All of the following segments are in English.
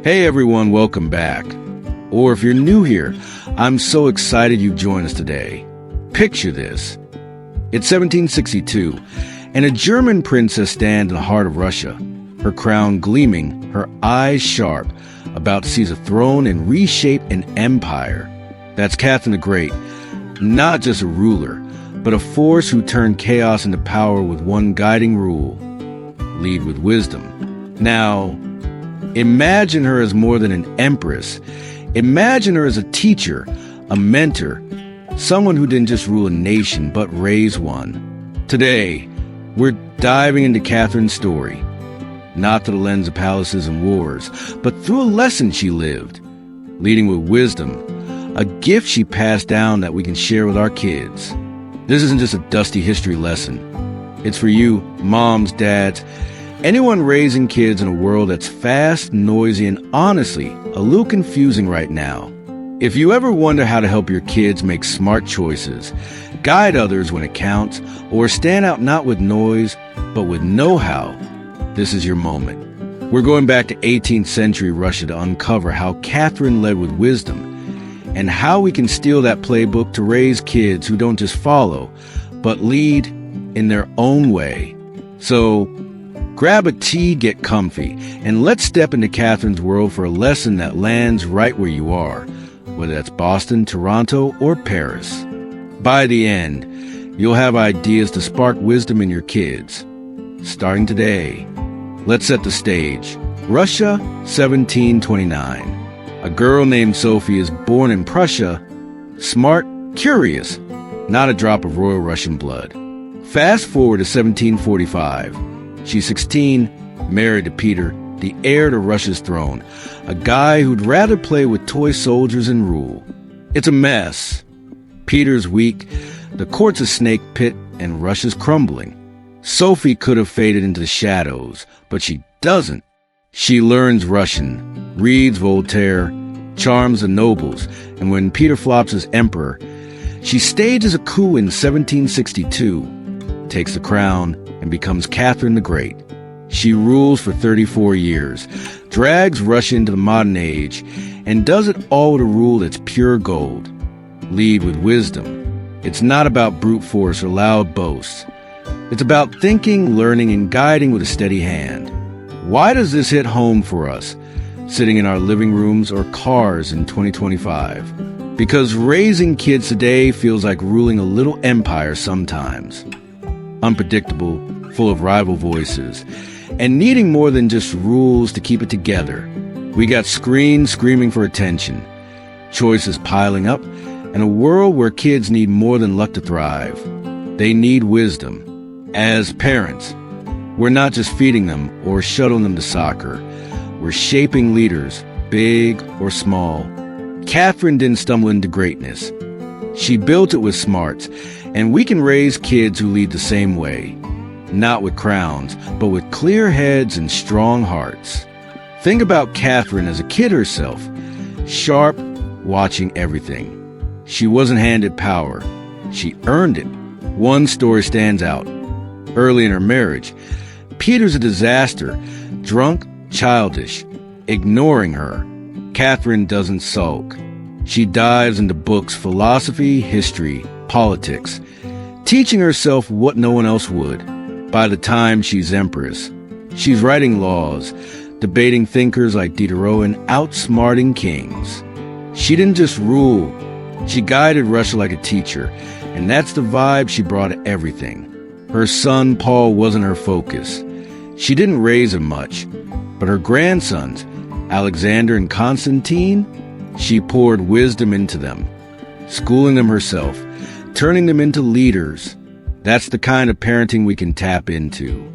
Hey everyone, welcome back. Or if you're new here, I'm so excited you've joined us today. Picture this. It's 1762, and a German princess stands in the heart of Russia, her crown gleaming, her eyes sharp, about to seize a throne and reshape an empire. That's Catherine the Great, not just a ruler, but a force who turned chaos into power with one guiding rule: lead with wisdom. Now, imagine her as more than an empress. Imagine her as a teacher, a mentor, someone who didn't just rule a nation, but raise one. Today, we're diving into Catherine's story, not through the lens of palaces and wars, but through a lesson she lived, leading with wisdom, a gift she passed down that we can share with our kids. This isn't just a dusty history lesson. It's for you, moms, dads, anyone raising kids in a world that's fast, noisy, and honestly, a little confusing right now. If you ever wonder how to help your kids make smart choices, guide others when it counts, or stand out not with noise, but with know-how, this is your moment. We're going back to 18th century Russia to uncover how Catherine led with wisdom, and how we can steal that playbook to raise kids who don't just follow, but lead in their own way. So, grab a tea, get comfy, and let's step into Catherine's world for a lesson that lands right where you are, whether that's Boston, Toronto, or Paris. By the end, you'll have ideas to spark wisdom in your kids. Starting today, let's set the stage. Russia, 1729. A girl named Sophie is born in Prussia, smart, curious, not a drop of royal Russian blood. Fast forward to 1745. She's 16, married to Peter, the heir to Russia's throne, a guy who'd rather play with toy soldiers and rule. It's a mess. Peter's weak, the court's a snake pit, and Russia's crumbling. Sophie could have faded into the shadows, but she doesn't. She learns Russian, reads Voltaire, charms the nobles, and when Peter flops as emperor, she stages a coup in 1762, takes the crown, and becomes Catherine the Great. She rules for 34 years, drags Russia into the modern age, and does it all with a rule that's pure gold. Lead with wisdom. It's not about brute force or loud boasts. It's about thinking, learning, and guiding with a steady hand. Why does this hit home for us, sitting in our living rooms or cars in 2025? Because raising kids today feels like ruling a little empire sometimes. Unpredictable, full of rival voices, and needing more than just rules to keep it together. We got screens screaming for attention, choices piling up, and a world where kids need more than luck to thrive. They need wisdom. As parents, we're not just feeding them or shuttling them to soccer. We're shaping leaders, big or small. Catherine didn't stumble into greatness. She built it with smarts, and we can raise kids who lead the same way. Not with crowns, but with clear heads and strong hearts. Think about Catherine as a kid herself, sharp, watching everything. She wasn't handed power. She earned it. One story stands out. Early in her marriage, Peter's a disaster, drunk, childish, ignoring her. Catherine doesn't sulk. She dives into books, philosophy, history, politics, teaching herself what no one else would. By the time she's empress, she's writing laws, debating thinkers like Diderot, and outsmarting kings. She didn't just rule. She guided Russia like a teacher, and that's the vibe she brought to everything. Her son, Paul, wasn't her focus. She didn't raise him much, but her grandsons, Alexander and Constantine, she poured wisdom into them, schooling them herself, turning them into leaders. That's the kind of parenting we can tap into.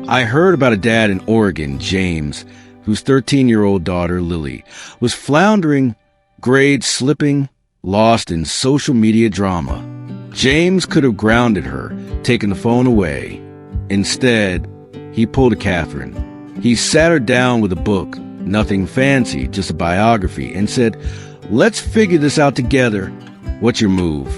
I heard about a dad in Oregon, James, whose 13-year-old daughter, Lily, was floundering, grades slipping, lost in social media drama. James could have grounded her, taken the phone away. Instead, he pulled a Catherine. He sat her down with a book, nothing fancy, just a biography, and said, "Let's figure this out together. What's your move?"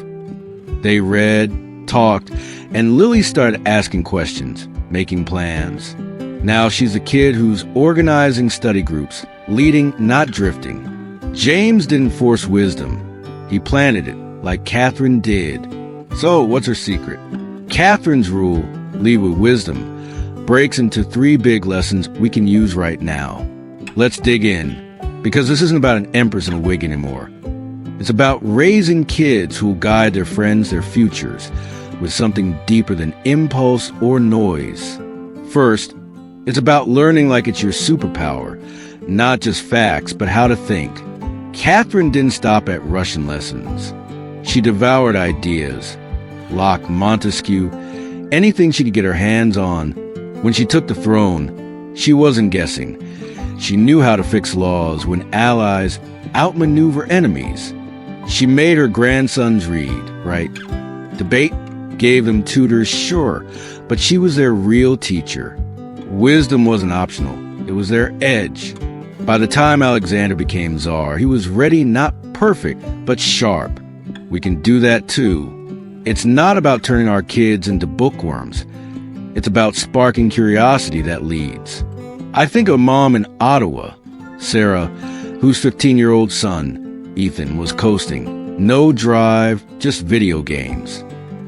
They read, talked, and Lily started asking questions, making plans. Now she's a kid who's organizing study groups, leading, not drifting. James didn't force wisdom. He planted it, like Catherine did. So, what's her secret? Catherine's rule, lead with wisdom, breaks into 3 big lessons we can use right now. Let's dig in, because this isn't about an empress in a wig anymore. It's about raising kids who will guide their friends, their futures, with something deeper than impulse or noise. First, it's about learning like it's your superpower, not just facts, but how to think. Catherine didn't stop at Russian lessons. She devoured ideas, Locke, Montesquieu, anything she could get her hands on. When she took the throne, she wasn't guessing. She knew how to fix laws when allies outmaneuver enemies. She made her grandsons read, right? Debate, gave them tutors, sure, but she was their real teacher. Wisdom wasn't optional. It was their edge. By the time Alexander became Tsar, he was ready, not perfect, but sharp. We can do that too. It's not about turning our kids into bookworms. It's about sparking curiosity that leads. I think of a mom in Ottawa, Sarah, whose 15-year-old son, Ethan, was coasting. No drive, just video games.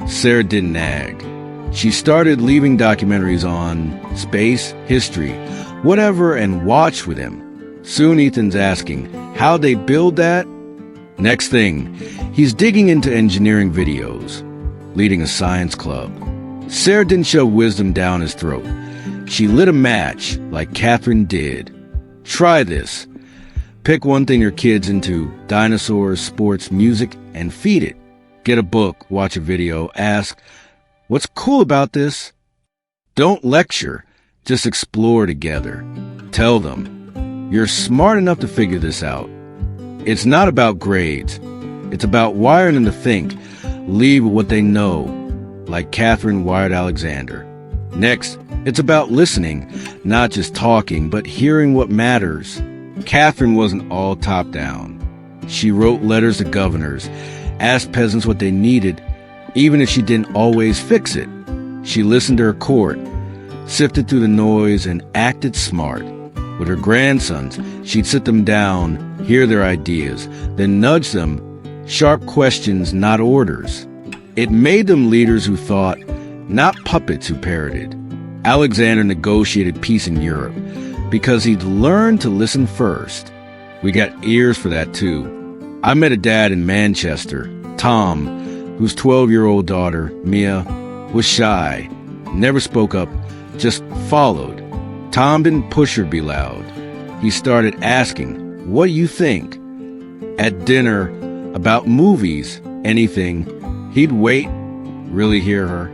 Sarah didn't nag. She started leaving documentaries on space, history, whatever, and watched with him. Soon Ethan's asking, how'd they build that? Next thing, he's digging into engineering videos, leading a science club. Sarah didn't shove wisdom down his throat. She lit a match like Catherine did. Try this. Pick one thing your kid's into, dinosaurs, sports, music, and feed it. Get a book, watch a video, ask, what's cool about this? Don't lecture, just explore together. Tell them, you're smart enough to figure this out. It's not about grades. It's about wiring them to think, lead with what they know, like Catherine wired Alexander. Next, it's about listening, not just talking, but hearing what matters. Catherine wasn't all top-down. She wrote letters to governors, asked peasants what they needed, even if she didn't always fix it. She listened to her court, sifted through the noise, and acted smart. With her grandsons, she'd sit them down, hear their ideas, then nudge them, sharp questions, not orders. It made them leaders who thought, not puppets who parroted. Alexander negotiated peace in Europe because he'd learned to listen first. We got ears for that too. I met a dad in Manchester, Tom, whose 12-year-old daughter, Mia, was shy, never spoke up, just followed. Tom didn't push her to be loud. He started asking, what do you think? At dinner, about movies, anything. He'd wait, really hear her.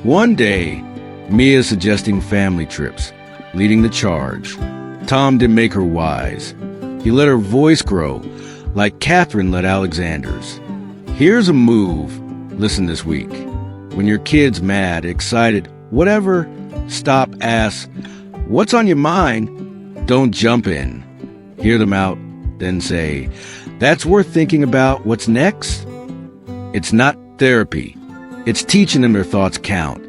One day, Mia suggesting family trips, leading the charge. Tom didn't make her wise. He let her voice grow, like Catherine let Alexander's. Here's a move. Listen this week. When your kid's mad, excited, whatever, stop, ask, what's on your mind? Don't jump in. Hear them out, then say, that's worth thinking about. What's next? It's not therapy. It's teaching them their thoughts count,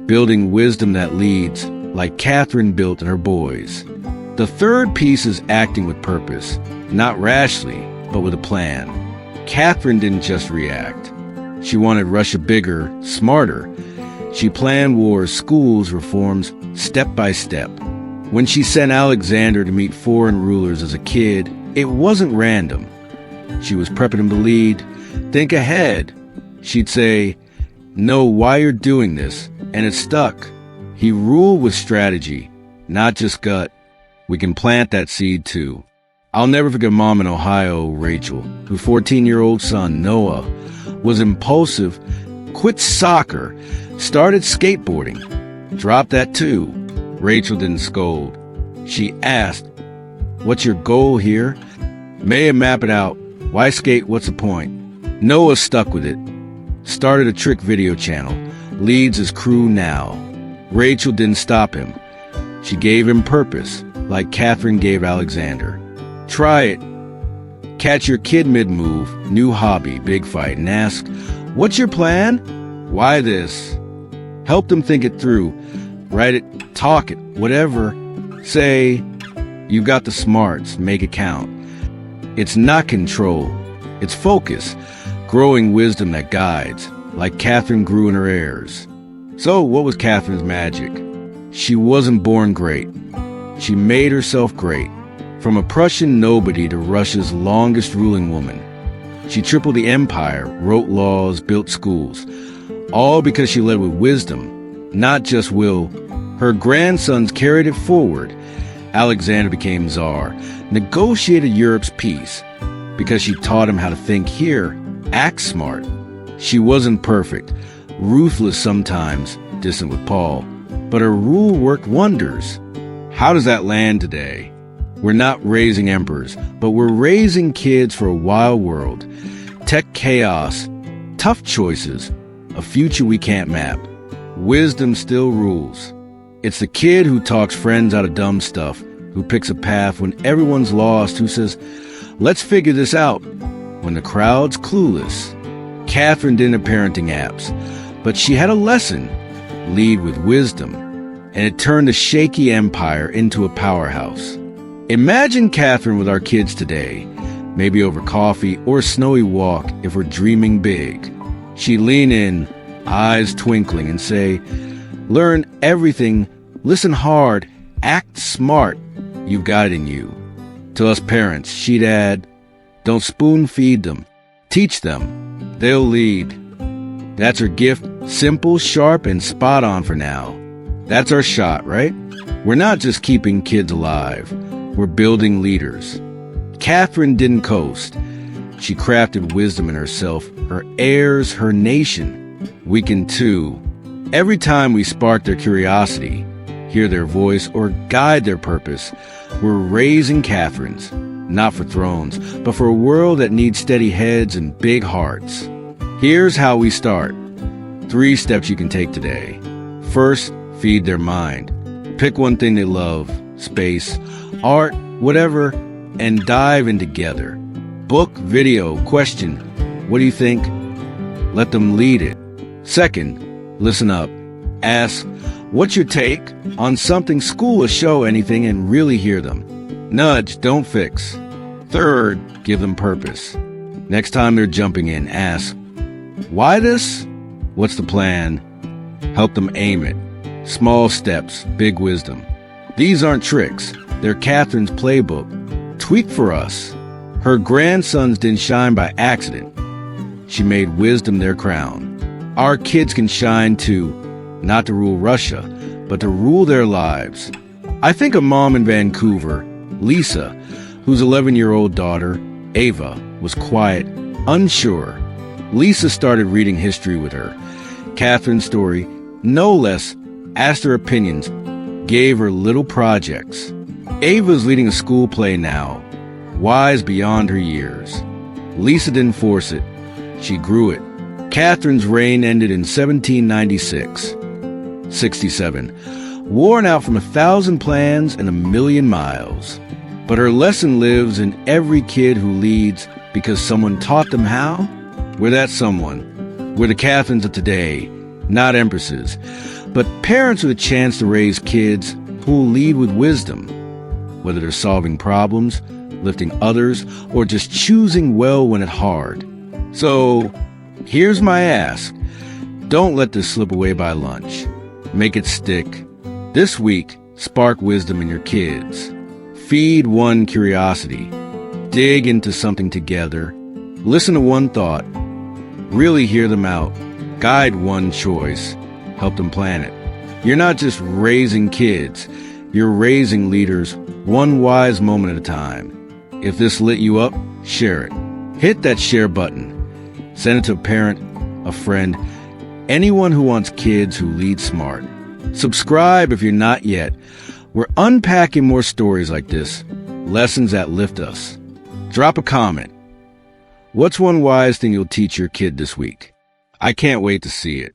building wisdom that leads, like Catherine built in her boys. The third piece is acting with purpose, not rashly, but with a plan. Catherine didn't just react. She wanted Russia bigger, smarter. She planned wars, schools, reforms, step by step. When she sent Alexander to meet foreign rulers as a kid, it wasn't random. She was prepping him to lead. Think ahead. She'd say, know why you're doing this, and it stuck. He ruled with strategy, not just gut. We can plant that seed too. I'll never forget Mom in Ohio, Rachel, whose 14-year-old son, Noah, was impulsive, quit soccer, started skateboarding. Dropped that too. Rachel didn't scold. She asked, what's your goal here? May map it out. Why skate? What's the point? Noah stuck with it. Started a trick video channel. Leads his crew now. Rachel didn't stop him. She gave him purpose, like Catherine gave Alexander. Try it. Catch your kid mid-move, new hobby, big fight, and ask, what's your plan? Why this? Help them think it through. Write it, talk it, whatever. Say, You've got the smarts, make it count. It's not control, it's focus, growing wisdom that guides, like Catherine grew in her heirs. So what was Catherine's magic? She wasn't born great. She made herself great. From a Prussian nobody to Russia's longest ruling woman. She tripled the empire, wrote laws, built schools. All because she led with wisdom, not just will. Her grandsons carried it forward. Alexander became Tsar, negotiated Europe's peace, because she taught him how to think here, act smart. She wasn't perfect, ruthless sometimes, distant with Paul, but her rule worked wonders. How does that land today? We're not raising emperors, but we're raising kids for a wild world. Tech chaos, tough choices, a future we can't map. Wisdom still rules. It's the kid who talks friends out of dumb stuff, who picks a path when everyone's lost, who says, let's figure this out, when the crowd's clueless. Catherine didn't have parenting apps, but she had a lesson, lead with wisdom, and it turned a shaky empire into a powerhouse. Imagine Catherine with our kids today, maybe over coffee or a snowy walk if we're dreaming big. She'd lean in, eyes twinkling, and say, learn everything, listen hard, act smart, you've got it in you. To us parents, she'd add, don't spoon feed them, teach them, they'll lead. That's her gift, simple, sharp, and spot on for now. That's our shot, right? We're not just keeping kids alive. We're building leaders. Catherine didn't coast. She crafted wisdom in herself, her heirs, her nation. We can too. Every time we spark their curiosity, hear their voice, or guide their purpose, we're raising Catherines, not for thrones, but for a world that needs steady heads and big hearts. Here's how we start. 3 steps you can take today. First, feed their mind. Pick one thing they love, space, art, whatever, and dive in together. Book, video, question. What do you think? Let them lead it. Second, listen up. Ask, what's your take on something, school, a show, anything, and really hear them. Nudge, don't fix. Third, give them purpose. Next time they're jumping in, ask, why this? What's the plan? Help them aim it. Small steps, big wisdom. These aren't tricks. They're Catherine's playbook. Tweak for us. Her grandsons didn't shine by accident. She made wisdom their crown. Our kids can shine too, not to rule Russia, but to rule their lives. I think a mom in Vancouver, Lisa, whose 11-year-old daughter, Ava, was quiet, unsure. Lisa started reading history with her. Catherine's story, no less, asked her opinions, gave her little projects. Ava's leading a school play now, wise beyond her years. Lisa didn't force it. She grew it. Catherine's reign ended in 1796. 67. Worn out from 1,000 plans and 1,000,000 miles. But her lesson lives in every kid who leads because someone taught them how. We're that someone. We're the Catherines of today, not empresses, but parents with a chance to raise kids who will lead with wisdom, whether they're solving problems, lifting others, or just choosing well when it's hard. So, here's my ask. Don't let this slip away by lunch. Make it stick. This week, spark wisdom in your kids. Feed one curiosity. Dig into something together. Listen to one thought. Really hear them out. Guide one choice. Help them plan it. You're not just raising kids. You're raising leaders one wise moment at a time. If this lit you up, share it. Hit that share button. Send it to a parent, a friend, anyone who wants kids who lead smart. Subscribe if you're not yet. We're unpacking more stories like this, lessons that lift us. Drop a comment. What's one wise thing you'll teach your kid this week? I can't wait to see it.